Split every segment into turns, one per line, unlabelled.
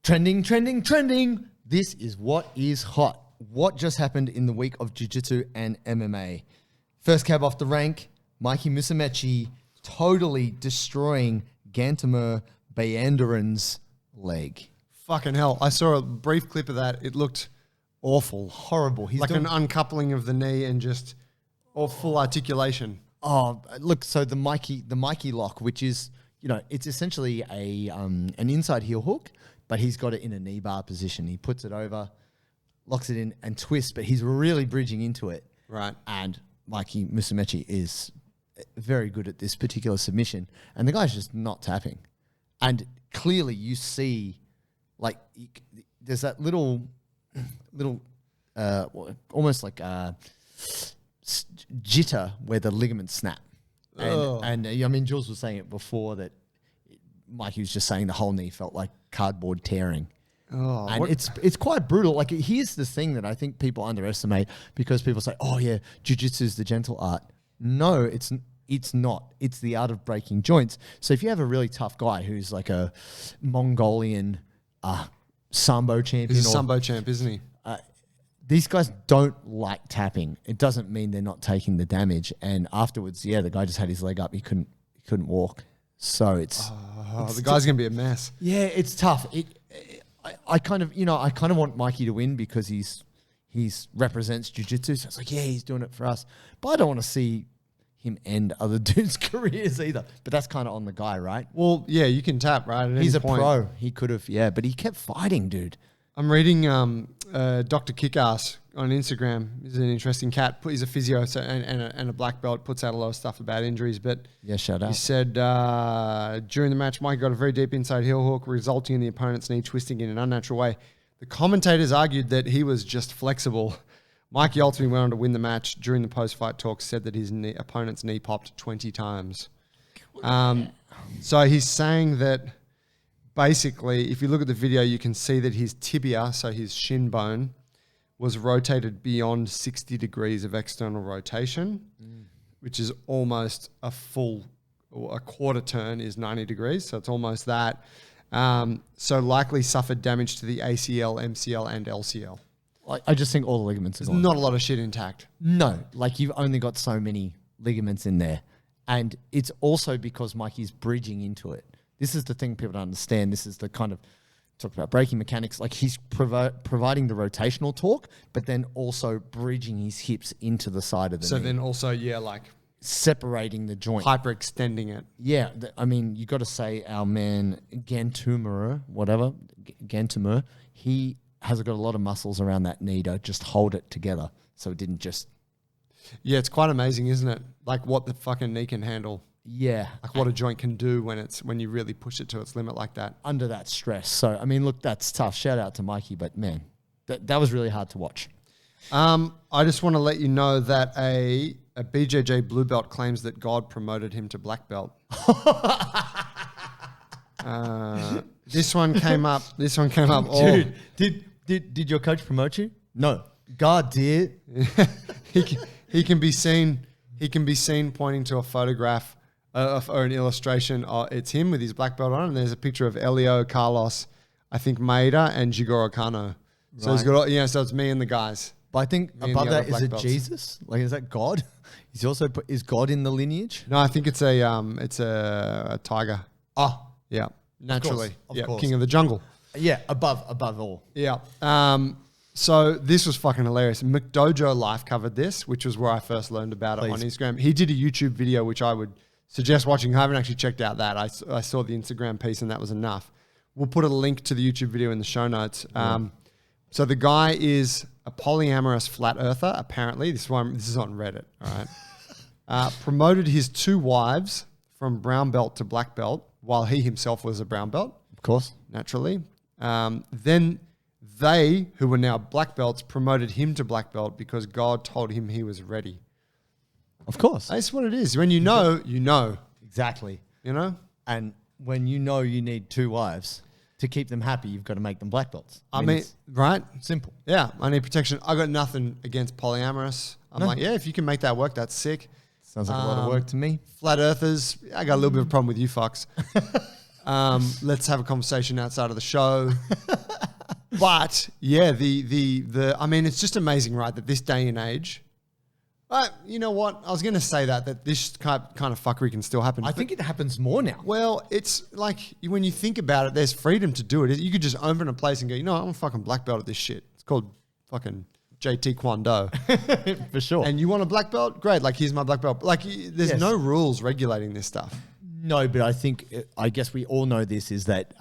Trending, trending, trending. This is what is hot. What just happened in the week of Jiu-Jitsu and MMA? First cab off the rank, Mikey Musumeci totally destroying Gantamer Bayandaran's leg.
Fucking hell. I saw a brief clip of that. It looked awful.
Horrible. He's
like an uncoupling of the knee and just full articulation.
Oh, look, so the Mikey lock, which is, it's essentially an inside heel hook, but he's got it in a knee bar position. He puts it over, locks it in and twists, but he's really bridging into it.
Right.
And Mikey Musumeci is very good at this particular submission. And the guy's just not tapping. And clearly you see, like, there's that little, almost like jitter where the ligaments snap. And I mean, Jules was saying it before that Mikey was just saying the whole knee felt like cardboard tearing.
Oh,
and it's quite brutal. Like, here's the thing that I think people underestimate, because people say, oh yeah, jiu-jitsu is the gentle art. No, it's not. It's the art of breaking joints. So if you have a really tough guy who's like a Mongolian Sambo champion.
He's a Sambo champ, isn't he?
These guys don't like tapping. It doesn't mean they're not taking the damage. And afterwards, the guy just had his leg up. He couldn't walk. So it's
the guy's going to be a mess.
Yeah, it's tough. I kind of want Mikey to win because he's represents jiu-jitsu. So it's like, yeah, he's doing it for us. But I don't want to see him end other dudes' careers either. But that's kind of on the guy, right?
Well, yeah, you can tap, right?
He's a pro. He could have, but he kept fighting, dude.
I'm reading Dr. Kickass on Instagram. He's an interesting cat. He's a physio and a black belt. Puts out a lot of stuff about injuries. But
yeah, shout out.
He said during the match, Mike got a very deep inside heel hook, resulting in the opponent's knee twisting in an unnatural way. The commentators argued that he was just flexible. Mikey ultimately went on to win the match. During the post-fight talk, said that his opponent's knee popped 20 times. So he's saying that basically, if you look at the video, you can see that his tibia, so his shin bone, was rotated beyond 60 degrees of external rotation, which is almost a quarter turn is 90 degrees. So it's almost that. So likely suffered damage to the ACL, MCL, and LCL.
I just think all the ligaments are gone.
There's not a lot of shit intact.
No, like you've only got so many ligaments in there. And it's also because Mikey's bridging into it. This is the thing people don't understand. This is the kind of, talk about breaking mechanics, like he's providing the rotational torque, but then also bridging his hips into the side of the knee.
So then also, like
separating the joint.
Hyperextending it.
Yeah. I mean, you got to say our man Gantamer, he has got a lot of muscles around that knee to just hold it together. So it didn't just...
Yeah, it's quite amazing, isn't it? Like what the fucking knee can handle.
Yeah.
Like what a joint can do when you really push it to its limit like that.
Under that stress. So, I mean, look, that's tough. Shout out to Mikey, but man, that was really hard to watch.
I just want to let you know that a BJJ blue belt claims that God promoted him to black belt. This one came up.
Dude, did your coach promote you? No. God did.
He can be seen pointing to a photograph or an illustration. It's him with his black belt on, and there's a picture of Elio, Carlos, I think Maeda, and Jigoro Kano. So he's got, so it's me and the guys.
But I think above that, is it Jesus? Like, is that God? He's also is God in the lineage?
No, I think it's a tiger.
Oh,
yeah, naturally,
of course.
King of the jungle.
Yeah, above all.
Yeah. So this was fucking hilarious. McDojo Life covered this, which was where I first learned about it on Instagram. He did a YouTube video, which I would suggest watching. I haven't actually checked out that. I saw the Instagram piece and that was enough. We'll put a link to the YouTube video in the show notes. So the guy is a polyamorous flat earther, apparently. This is on Reddit, all right? Promoted his 2 wives from brown belt to black belt while he himself was a brown belt.
Of course.
Naturally. Then they, who were now black belts, promoted him to black belt because God told him he was ready.
Of course.
That's what it is. When you know, you know.
Exactly.
You know?
And when you know you need 2 wives to keep them happy, you've got to make them black belts.
I mean right?
Simple.
Yeah, I need protection. I got nothing against polyamorous. I'm like, yeah, if you can make that work, that's sick.
Sounds like a lot of work to me.
Flat earthers, I got a little bit of a problem with you fucks. Let's have a conversation outside of the show. But yeah, I mean, it's just amazing, right? That this day and age, you know what? I was going to say that this kind of fuckery can still happen.
I think it happens more now.
Well, it's like when you think about it, there's freedom to do it. You could just open a place and go, you know, I'm a fucking black belt at this shit. It's called fucking JT Kwando.
For sure.
And you want a black belt? Great. Like, here's my black belt. Like, there's no rules regulating this stuff.
No, but I guess we all know this is that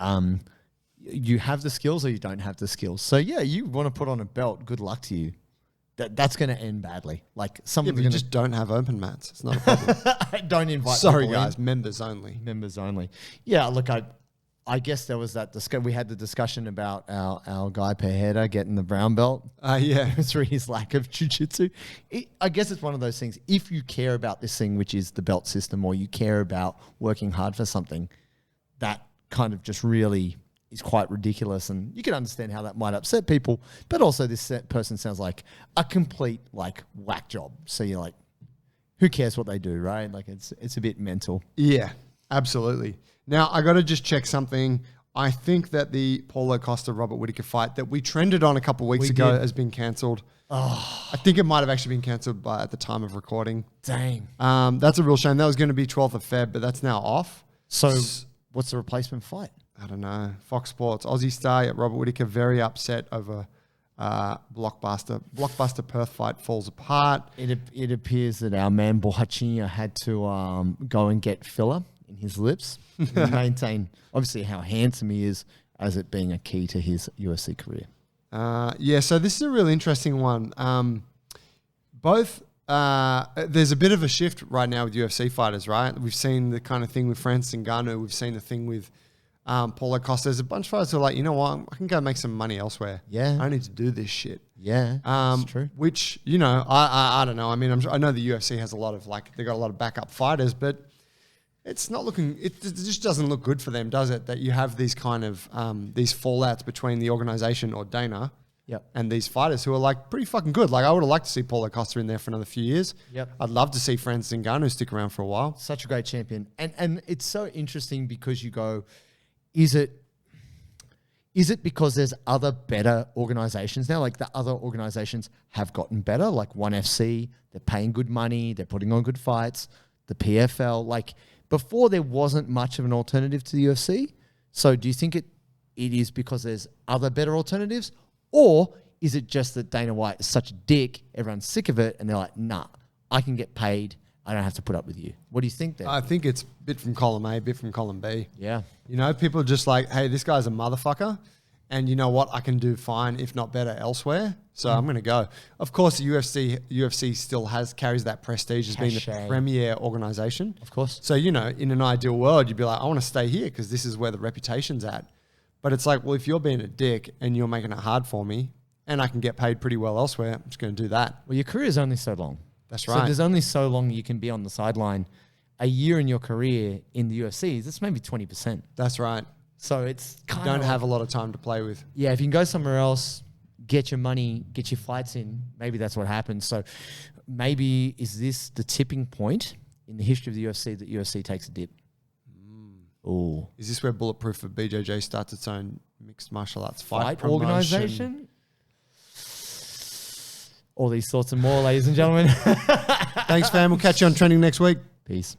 you have the skills or you don't have the skills. So yeah, you want to put on a belt, good luck to you. That's going to end badly. Like someone's
you just don't have open mats. It's not a problem.
Don't invite.
Sorry, guys. Members only.
Members only. Yeah. Look, I guess there was that we had the discussion about our guy Pereira getting the brown belt.
Yeah.
Through his lack of jiu-jitsu. I guess it's one of those things. If you care about this thing, which is the belt system, or you care about working hard for something, that kind of just really is quite ridiculous. And you can understand how that might upset people. But also this person sounds like a complete like whack job. So you're like, who cares what they do, right? Like it's a bit mental.
Yeah, absolutely. Now, I got to just check something. I think that the Paulo Costa-Robert Whittaker fight that we trended on a couple of weeks ago has been cancelled. Oh. I think it might have actually been cancelled at the time of recording.
Dang.
That's a real shame. That was going to be 12th of Feb, but that's now off.
So what's the replacement fight?
I don't know. Fox Sports, Aussie star Robert Whittaker, very upset over Blockbuster. Blockbuster Perth fight falls apart.
It appears that our man Bohachinha had to go and get filler in his lips and maintain, obviously, how handsome he is as it being a key to his UFC career.
Yeah, so this is a really interesting one. There's a bit of a shift right now with UFC fighters, right? We've seen the kind of thing with Francis Ngannou. We've seen the thing with Paulo Costa. There's a bunch of fighters who are like, you know what? I can go make some money elsewhere.
Yeah.
I don't need to do this shit.
Yeah, that's true.
Which, you know, I don't know. I mean, I know the UFC has a lot of, they got a lot of backup fighters, but it's not looking, it just doesn't look good for them, does it? That you have these kind of, these fallouts between the organization or Dana and these fighters who are like pretty fucking good. Like I would have liked to see Paulo Costa in there for another few years.
Yep.
I'd love to see Francis Ngannou stick around for a while.
Such a great champion. And it's so interesting because you go, is it because there's other better organizations now? Like the other organizations have gotten better, like ONE FC, they're paying good money, they're putting on good fights, the PFL, like before there wasn't much of an alternative to the UFC. So do you think it is because there's other better alternatives? Or is it just that Dana White is such a dick, everyone's sick of it, and they're like, nah, I can get paid, I don't have to put up with you. What do you think there?
I think it's a bit from column A, a bit from column B.
Yeah.
You know, people are just like, hey, this guy's a motherfucker. And you know what? I can do fine, if not better, elsewhere. So I'm going to go. Of course, the UFC still carries that prestige as being the premier organization.
Of course.
So, you know, in an ideal world, you'd be like, I want to stay here because this is where the reputation's at. But it's like, well, if you're being a dick and you're making it hard for me and I can get paid pretty well elsewhere, I'm just going to do that.
Well, your career is only so long.
That's right.
So there's only so long you can be on the sideline. A year in your career in the UFC, that's maybe 20%.
That's right.
So it's kind
of...
You
don't have a lot of time to play with.
Yeah, if you can go somewhere else, get your money, get your fights in, maybe that's what happens. So maybe is this the tipping point in the history of the UFC that UFC takes a dip? Oh,
is this where Bulletproof For BJJ starts its own mixed martial arts fight
organization? All these thoughts and more, ladies and gentlemen.
Thanks, fam. We'll catch you on Trending next week.
Peace.